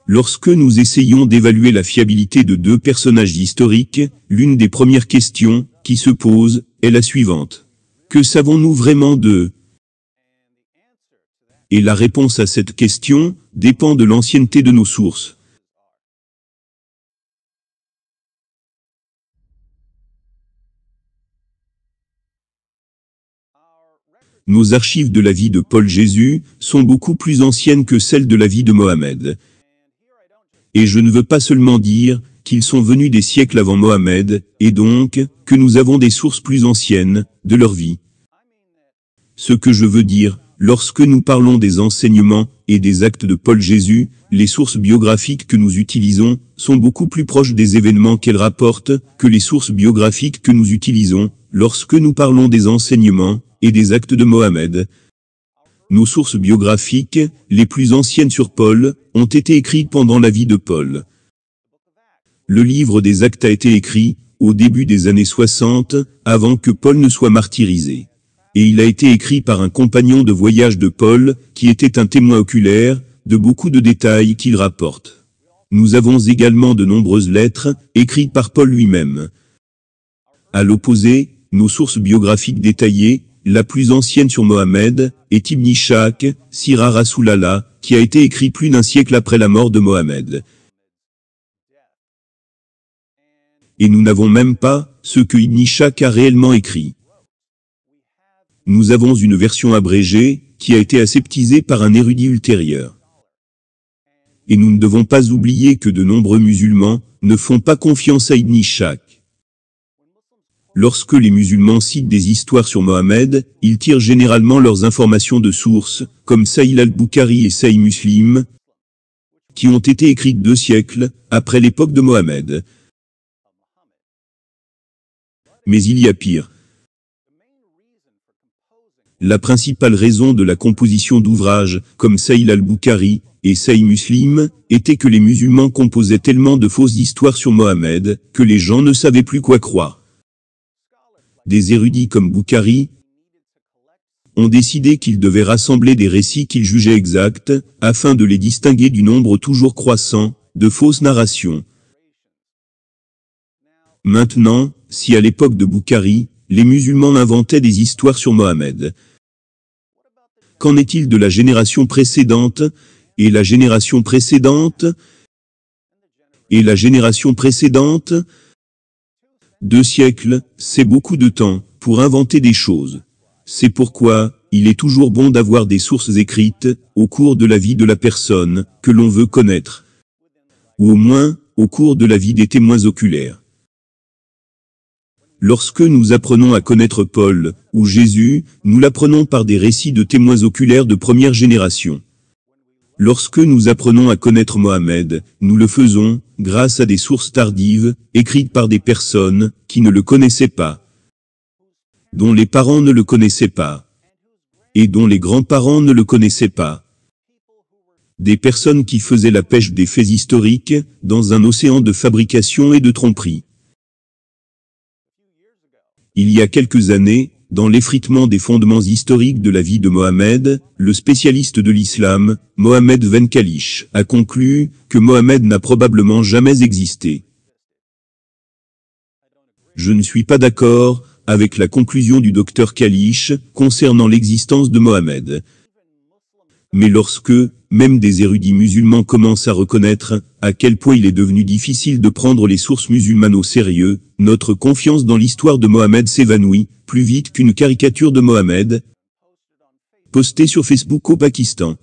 Lorsque nous essayons d'évaluer la fiabilité de deux personnages historiques, l'une des premières questions qui se pose est la suivante. Que savons-nous vraiment d'eux? Et la réponse à cette question dépend de l'ancienneté de nos sources. Nos archives de la vie de Paul Jésus sont beaucoup plus anciennes que celles de la vie de Mohammed. Et je ne veux pas seulement dire qu'ils sont venus des siècles avant Mohammed, et donc que nous avons des sources plus anciennes de leur vie. Ce que je veux dire, lorsque nous parlons des enseignements et des actes de Paul Jésus, les sources biographiques que nous utilisons sont beaucoup plus proches des événements qu'elles rapportent que les sources biographiques que nous utilisons lorsque nous parlons des enseignements et des actes de Mohammed. Nos sources biographiques, les plus anciennes sur Paul, ont été écrites pendant la vie de Paul. Le livre des Actes a été écrit au début des années 60, avant que Paul ne soit martyrisé. Et il a été écrit par un compagnon de voyage de Paul, qui était un témoin oculaire de beaucoup de détails qu'il rapporte. Nous avons également de nombreuses lettres, écrites par Paul lui-même. À l'opposé, nos sources biographiques détaillées, la plus ancienne sur Mohammed, est Ibn Ishaq, Sirah Rasulallah, qui a été écrit plus d'un siècle après la mort de Mohammed. Et nous n'avons même pas ce que Ibn Ishaq a réellement écrit. Nous avons une version abrégée, qui a été aseptisée par un érudit ultérieur. Et nous ne devons pas oublier que de nombreux musulmans ne font pas confiance à Ibn Ishaq. Lorsque les musulmans citent des histoires sur Mohammed, ils tirent généralement leurs informations de sources, comme Sahih al-Bukhari et Sahih Muslim, qui ont été écrites 2 siècles après l'époque de Mohammed. Mais il y a pire. La principale raison de la composition d'ouvrages, comme Sahih al-Bukhari et Sahih Muslim, était que les musulmans composaient tellement de fausses histoires sur Mohammed, que les gens ne savaient plus quoi croire. Des érudits comme Bukhari ont décidé qu'ils devaient rassembler des récits qu'ils jugeaient exacts, afin de les distinguer du nombre toujours croissant de fausses narrations. Maintenant, si à l'époque de Bukhari, les musulmans inventaient des histoires sur Mohammed, qu'en est-il de la génération précédente, et la génération précédente, et la génération précédente? 2 siècles, c'est beaucoup de temps pour inventer des choses. C'est pourquoi il est toujours bon d'avoir des sources écrites au cours de la vie de la personne que l'on veut connaître, ou au moins au cours de la vie des témoins oculaires. Lorsque nous apprenons à connaître Paul ou Jésus, nous l'apprenons par des récits de témoins oculaires de première génération. Lorsque nous apprenons à connaître Mohammed, nous le faisons grâce à des sources tardives, écrites par des personnes qui ne le connaissaient pas, dont les parents ne le connaissaient pas, et dont les grands-parents ne le connaissaient pas. Des personnes qui faisaient la pêche des faits historiques dans un océan de fabrication et de tromperie. Il y a quelques années, dans l'effritement des fondements historiques de la vie de Mohammed, le spécialiste de l'islam, Mohammed Ben Kalish, a conclu que Mohammed n'a probablement jamais existé. Je ne suis pas d'accord avec la conclusion du docteur Kalish concernant l'existence de Mohammed. Mais lorsque, même des érudits musulmans commencent à reconnaître à quel point il est devenu difficile de prendre les sources musulmanes au sérieux, notre confiance dans l'histoire de Mohammed s'évanouit plus vite qu'une caricature de Mohammed postée sur Facebook au Pakistan.